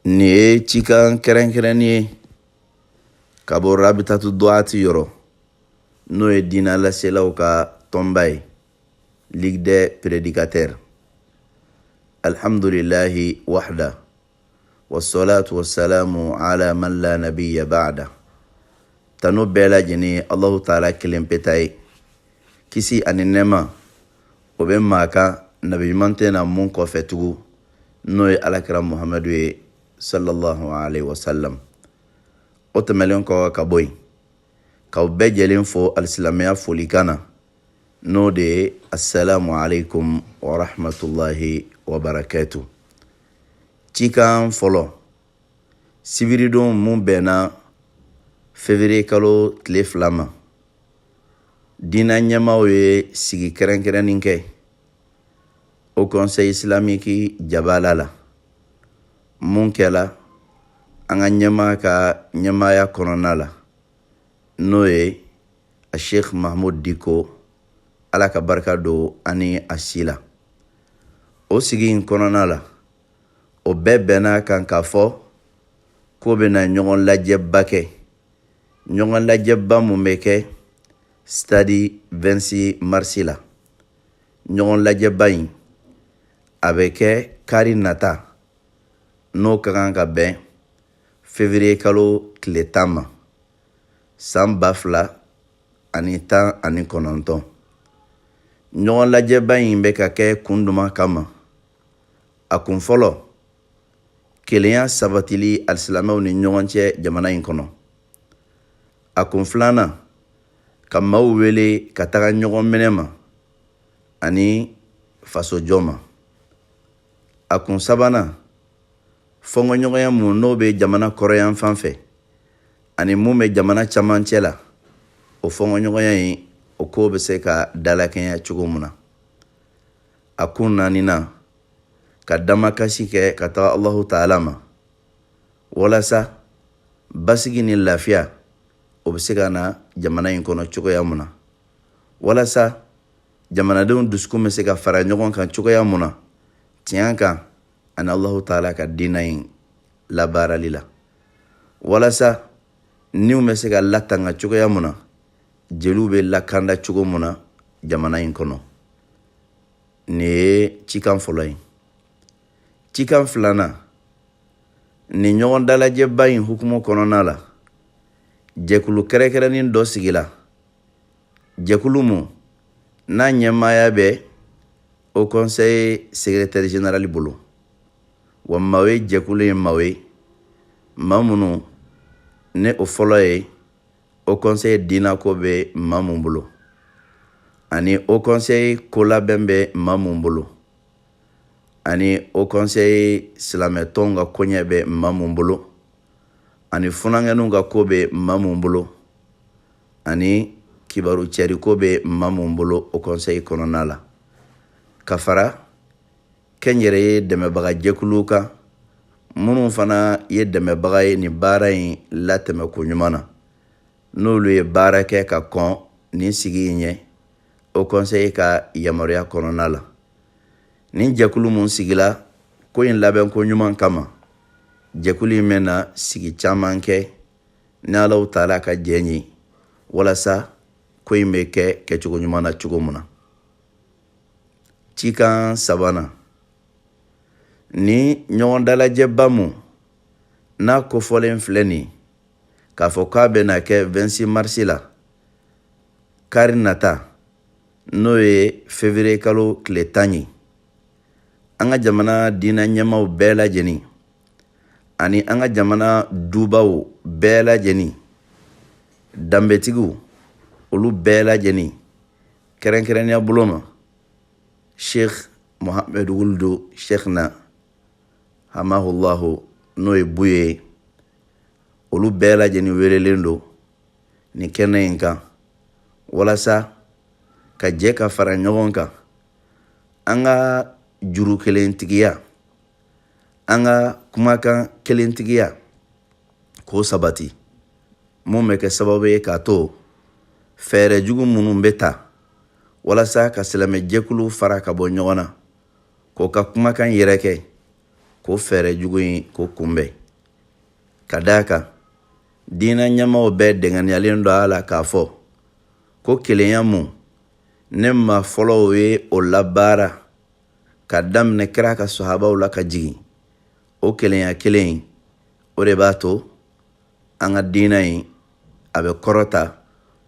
Ni ye cikan kɛrɛnkɛrɛnni ye ka bɔ Rabitatu Duati yɔrɔ n'o ye diinɛ laselaw ka tɔnba ye, Ligue des prédicateurs. Alhamdulillahi wahda wassalatu wassalamu ala man la nabiyya ba'da. Tano bɛɛ lajɛlen Allahu Taala kelen pe ta ye, kisi ani nɛɛma o bɛ maa kan nabi ɲuman tɛna mun kɔfɛ tugun n'o ye alakira Muhamadu ye sallallahu alaihi wasallam. O tɛmɛlen kɔ ka bɔ yen, k'aw bɛɛ jɛlen fo alisilamɛya folikan na n'o de ye assalamu alaikum wa rahmatullahi wa barakatuh. Cikan fɔlɔ, sibiridon mun bɛnna février kalo tile 2 ma, diinɛ ɲɛmaaw ye sigi kɛrɛnkɛrɛnnin kɛ au conseil islamique Jabala la. Mun kɛla an ka ɲɛmaa ka ɲɛmaaya kɔnɔna la n'o ye a Sheikh Mahmud Diko, ala ka barika don ani a si la. O sigi in kɔnɔna la, o bɛɛ bɛnna kan k'a fɔ k'o bɛna ɲɔgɔn lajɛba kɛ. Ɲɔgɔn lajɛba mun bɛ kɛ stade 26 mars la. Ɲɔgɔn lajɛba in a bɛ kɛ kari nata n'o ka kan ka bɛn février kalo tile 10 ma, san 2019. Ɲɔgɔn lajɛba in bɛ ka kɛ kun duman kama. A kun fɔlɔ, kelenya sabatili alisilamɛw ni ɲɔgɔn cɛ jamana in kɔnɔ. A kun filanan, ka maaw wele ka taga ɲɔgɔn minɛ ma ani fasojɔ ma. A kun sabanan, fɔnkɔɲɔgɔnya mun n'o bɛ jamana kɔrɔyan fan fɛ ani mun bɛ jamana camancɛ la, o fɔnkɔɲɔgɔnya in o ko bɛ se ka dalakɛɲɛ cogo mun na. A kun naaninan, ka damakasi kɛ ka taga Allahu Taala ma walasa basigi ni lafiya o bɛ se ka na jamana in kɔnɔ cogoya mun na, walasa jamanadenw dusukun bɛ se ka fara ɲɔgɔn kan cogoya mun na, tiɲɛ kan ani Allahu Taala ka diinɛ in labaarali la, walasa niw bɛ se ka latanga cogoya mun na, jeliw bɛ lakanda cogo mun na jamana in kɔnɔ. Nin ye cikan fɔlɔ ye. Cikan filanan, ni ɲɔgɔn dalajɛba in hukumu kɔnɔna la, jɛkulu kɛrɛnkɛrɛnnin dɔ sigila. Jɛkulu mun n'a ɲɛmaaya bɛ au conseil secrétaire général bolo, wa maaw ye jɛkulu ye maaw ye maa minnu ne o fɔlɔ ye au conseil diinako bɛ maa mun bolo ani au conseil ko labɛn bɛ maa mun bolo ani au conseil silamɛtɔnw ka koɲɛ bɛ maa mun bolo ani funankɛninw ka ko bɛ maa mun bolo ani kibaru cɛriko bɛ maa mun bolo au conseil kɔnɔna la, ka fara kɛnyɛrɛ ye dɛmɛbaga jɛkuluw kan minnu fana ye dɛmɛbaga ye nin baara in latɛmɛ ko ɲuman na, n'olu ye baara kɛ ka kɔn nin sigi in ɲɛ au conseil ka yamaruya kɔnɔna la. Nin jɛkulu mun sigila ko in labɛn ko ɲuman kama, jɛkulu in bɛna sigi caman kɛ ni Allahu Taala ka jɛn ye walasa ko in bɛ kɛ kɛcogo ɲuman na cogo mun na. Cikan sabanan, ni ɲɔgɔn dalajɛba mun n'a kofɔlen filɛ nin k'a fɔ k'a bɛna kɛ 26 mars la, kari nata n'o ye février kalo tile 10 ye. An ka jamana diinɛ ɲɛmaaw bɛɛ lajɛlen ani an ka jamana dubaw bɛɛ lajɛlen, danbetigiw olu bɛɛ lajɛlen, kɛrɛnkɛrɛnnenya bolo ma Sheikh Mohamed Wuldu Sheikh na hamahullahu n'o ye Buye, olu bɛɛ lajɛlen welelen don nin kɛnɛ in kan walasa ka jɛ ka fara ɲɔgɔn kan an ka juru kelentigiya, an ka kumakan kelentigiya k'o sabati, mun bɛ kɛ sababu ye k'a to fɛɛrɛ jugu minnu bɛ ta walasa ka silamɛ jɛkulu fara ka bɔ ɲɔgɔn na, k'o ka kumakan yɛrɛ kɛ, ko fɛɛrɛ jugu in ko kunbɛn ka d'a kan diinɛ ɲɛmaaw bɛɛ dɛngɛniyalen don a la k'a fɔ ko kelenya mun ne ma fɔlɔw ye o labaara ka daminɛ kira ka sahabaw la ka jigin o kelenya kelen in o de b'a to an ka diinɛ in a bɛ kɔrɔta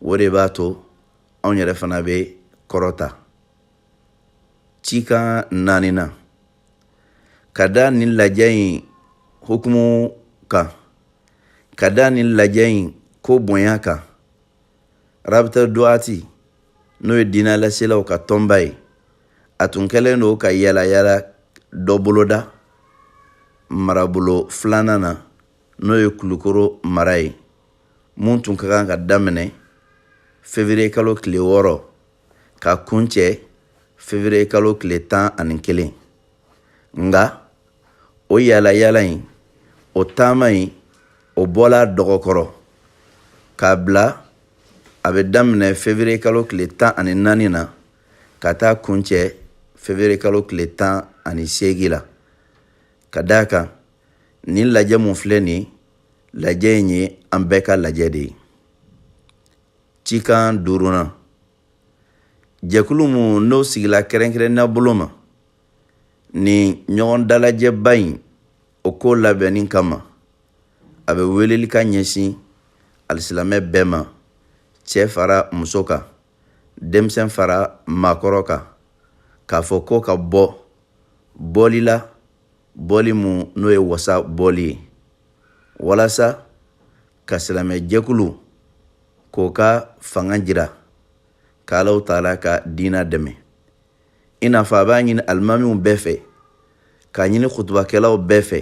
o de b'a to anw yɛrɛ fana bɛ kɔrɔta cikan 4 na ka da nin lajɛ in hukumu kan ka da nin lajɛ in ko bonya kan rabita duwati n'o ye diinɛ laselaw ka tɔnba ye a tun kɛlen don ka yala dɔ boloda marabolo 2nan na n'o ye Kulukoro mara ye mun tun ka kan ka daminɛ février kalo tile 6 ka kuncɛ février kalo tile 11 nga o yala in o taama in o bɔla dɔgɔkɔrɔ k'a bila a bɛ daminɛ février kalo tile 14 na ka taa kuncɛ février kalo tile 18 la ka d'a kan nin lajɛ mun filɛ nin lajɛ in ye an bɛɛ ka lajɛ de ye cikan 5 na jɛkulu mun n'o sigila kɛrɛnkɛrɛnnenya bolo ma ni ɲɔgɔn dalajɛba in o ko labɛnni kama a bɛ weleli ka ɲɛsin alisilamɛ bɛɛ ma cɛ fara muso kan denmisɛn fara maakɔrɔ kan k'a fɔ ko ka bɔ bɔli la bɔli mun n'o ye wasa bɔli ye walasa ka silamɛ jɛkulu k'o ka fanga jira k'Alaw taala ka diina dɛmɛ i n'a fɔ a b'a ɲini alimamiw bɛɛ fɛ k'a ɲini khutubakɛlaw bɛɛ fɛ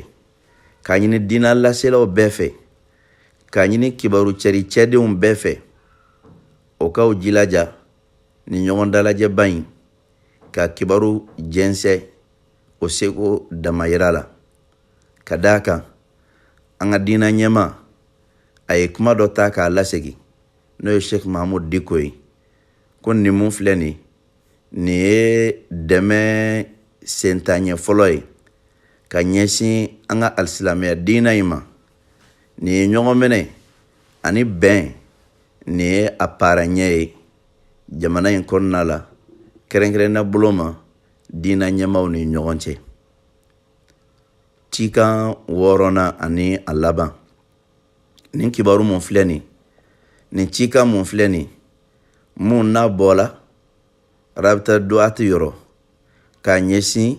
k'a ɲini diina laselaw bɛɛ fɛ k'a ɲini kibaru cɛdenw bɛɛ fɛ o k'aw jilaja ni ɲɔgɔn dalajɛba in ka kibaru jɛnsɛ o seko damayira la ka d'a kan an ka diina ɲɛma a ye kuma dɔ ta k'a lasegi n'o ye Sheikh Mahamud Diko ye ko nin mun filɛ nin ye dɛmɛ sentanɲɛ fɔlɔ ye ka ɲɛsin an ka alisilamɛya diina in ma nin ye ɲɔgɔn minɛ ani bɛn nin ye a paara ɲɛ ye jamana in kɔnɔna la kɛrɛnkɛrɛnnenya bolo ma diina ɲɛmaaw ni ɲɔgɔn cɛ cikan 6nan ani a laban nin kibaru mun filɛ nin cikan mun filɛ nin mun n'a bɔla rabita duwati yɔrɔ k'a ɲɛsin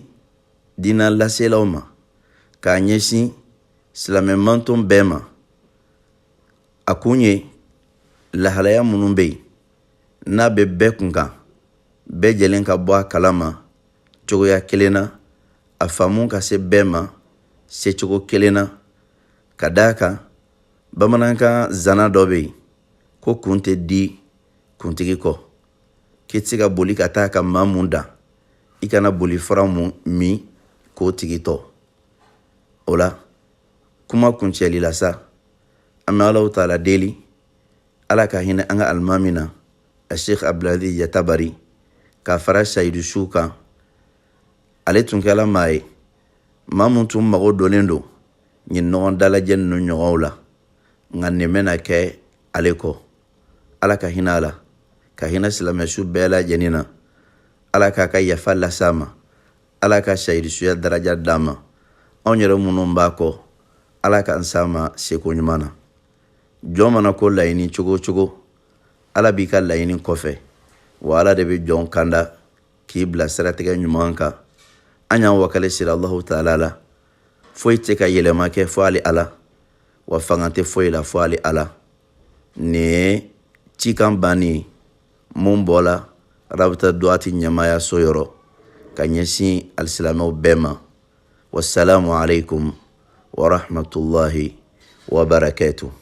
diina laselaw ma k'a ɲɛsin silamɛ manton bɛɛ ma a kun ye lahalaya minnu bɛ yen n'a bɛ bɛɛ kun kan bɛɛ jɛlen ka bɔ a kalama cogoya kelen na a faamu ka se bɛɛ ma secogo kelen na ka d'a kan bamanankan zana dɔ bɛ yen ko kun tɛ di kuntigi kɔ k'i tɛ se ka boli ka taa ka maa mun dan i kana boli fara mun min k'o tigi tɔ o la kuma kuncɛli la sa an bɛ Alaw taala deli Ala ka hinɛ an ka alimami na a Sheikh Abdulaziz Yatabari k'a fara Sayidu Su kan ale tun kɛla maa ye maa mun tun mago donnen don nin ɲɔgɔn dalajɛ ninnu ɲɔgɔnw la nka nin bɛna kɛ ale kɔ Ala ka hinɛ a la ka hinɛ silamɛsu bɛɛ lajɛlen na Ala k'a ka yafa las'a ma Ala ka Sayidu Suya daraja d'a ma anw yɛrɛ minnu b'a kɔ Ala k'an s'a ma seko ɲuman na jɔn mana ko laɲini cogo o cogo Ala b'i ka laɲini kɔfɛ wa Ala de bɛ jɔn kanda k'i bila siratigɛ ɲuman kan an y'an wakale siri Allahu taala la foyi tɛ ka yɛlɛma kɛ fo ale Ala wa fanga tɛ foyi la fo ale Ala nin ye cikan banni ye mun bɔla rabita duwati ɲɛmaaya so yɔrɔ ka ɲɛsin alisilamɛw bɛɛ ma wassalamu alaikum wa rahmatullahi wa barakatuh